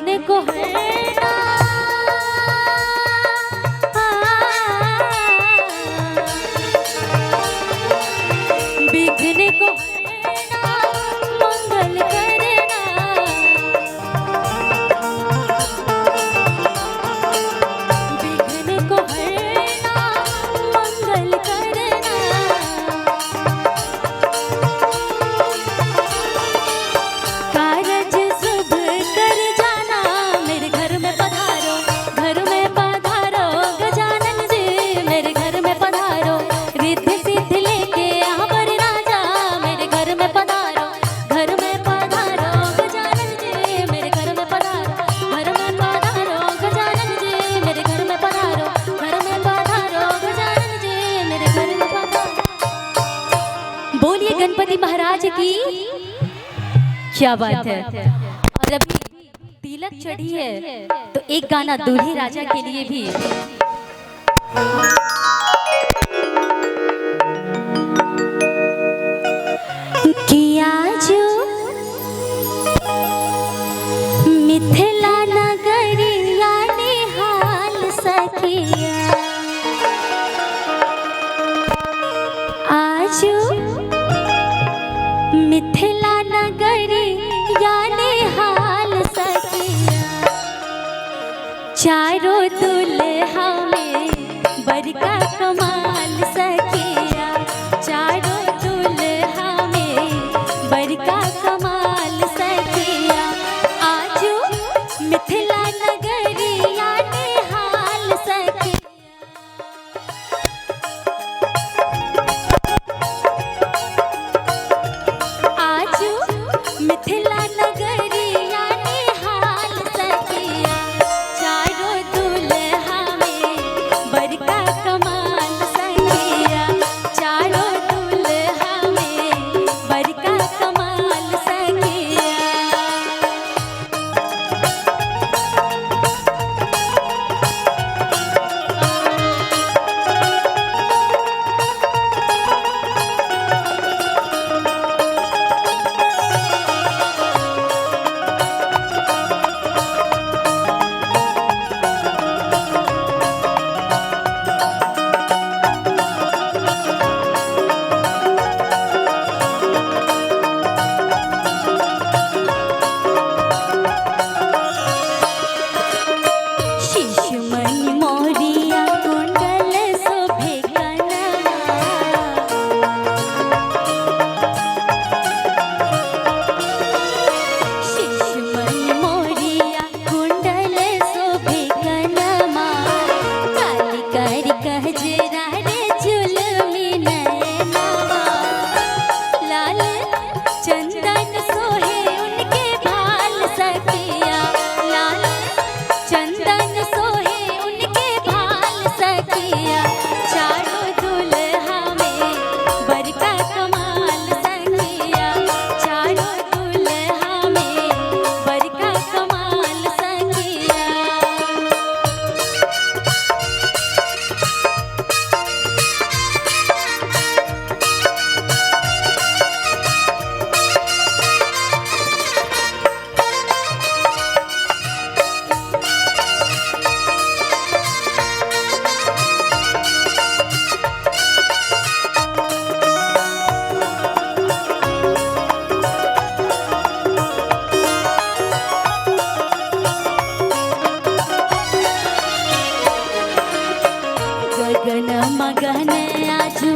बिघने को हरना बिघने को हरना मंगल करना बिघने को हरना मंगल करना कारज शुभ कर जाना मेरे घर में पधारो गजानन जी मेरे घर में पधारो रिद्धि सिद्धि लेके आवर राजा मेरे घर में पधारो गजानन जी मेरे घर में पधारो गजानन जी मेरे घर में पधारो गजानन जी मेरे घर में पधारो। बोलिए गणपति महाराज की। क्या बात है। और अभी तिलक चढ़ी है तो एक गाना दूल्हे राजा के लिए भी। किया जो मिथिला नगरिया निहाल सखिया आजू मिथिला नगरी यानी हाल सखिया चारों दुल्हा में बड़का कमाल सखिया चारों दुल्हा में बड़का कमाल सखिया आजू मिथिला नगरी यानी हाल सखिया मिथिला नगरी यानी हाल सखिया चारों दुल्हा में बड़का कमाल सखिया चारों दुल्हा में बड़का कमाल सखिया। शिशुमणि मोरिया कुंडल शोभे कनवा शिशुमणि मोरिया कुंडल शोभे कनवा काली कारी कहजरा रे जुलमी नयनवा लाल चंदन सोहे उनके भाल सखिया लाल चंदन सोहे उनके भाल सखिया चारों दुल्हा में बड़का कमाल सखिया चारों दुल्हा में बड़का कमाल सखिया। गगन मगन आजू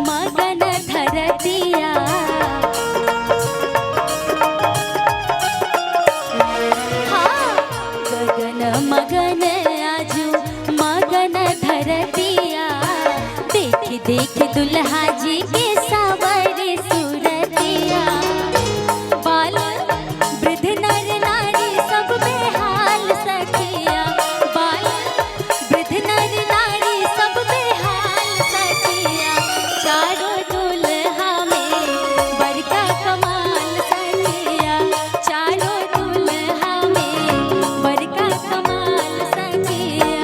मगन धरतिया हाँ गगन मगन आजू मगन धरतिया देख देख दुल्हा जी के सावर सूरतिया बाल वृद्ध नर नारी सब बेहाल सखिया बाल वृद्ध नर नारी सब बेहाल सखिया चारों दुल्हा में बड़का कमाल सखिया चारों दुल्हा में बड़का कमाल सखिया।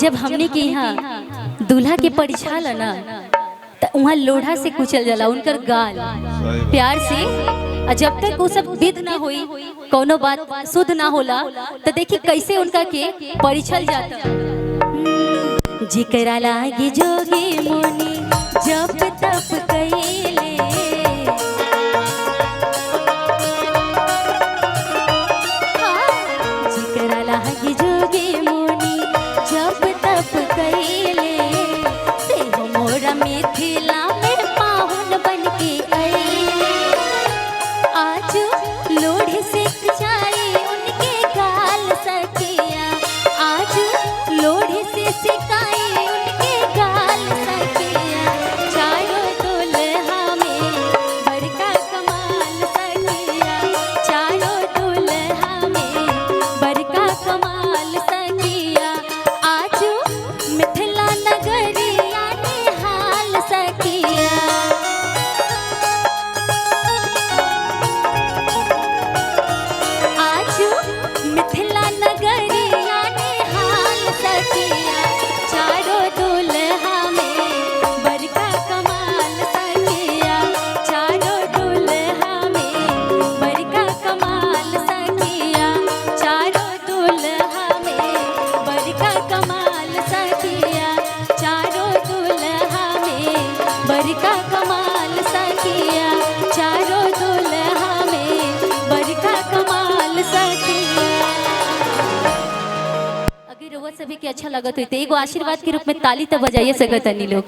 जब हमने के यहाँ दूल्हा के परिछाल ना तो वहाँ लोढ़ा से कुचल जाला उनकर गाल प्यार से। और जब तक वो सब विध ना हुई कोनो बात शुद्ध ना होला तो देखी कैसे उनका के परिछल जाता। जिकरा लागे जोगी मुनि जब तप कइले जिकरा लागे जोगी मुनि जब तप कइले से मोरा मिथिला में पाहुन बन के आइले। आज लोढ़े से जाए उनके गाल सखिया आज लोढ़े से सिकाए उनके गाल सखिया। चारों दुल्हा में बड़का कमाल सखिया चारों दुल्हा में बड़का कमाल सखिया। आज मिथिला नगरिया निहाल सखिया। आज मिथिला नगरिया निहाल सखिया चारों दुल्हा में बड़का कमाल सखिया चारों दुल्हा में बड़का कमाल सखिया चारों दुल्हा में बड़का कमाल सखिया चारों दुल्हा में बड़का कमाल सखिया चारों दुल्हा में बड़का कमाल सखिया। अगर रउआ सभी के अच्छा लगत हो तो एगो आशीर्वाद के रूप में ताली तो बजाइए सकत तनी लोग।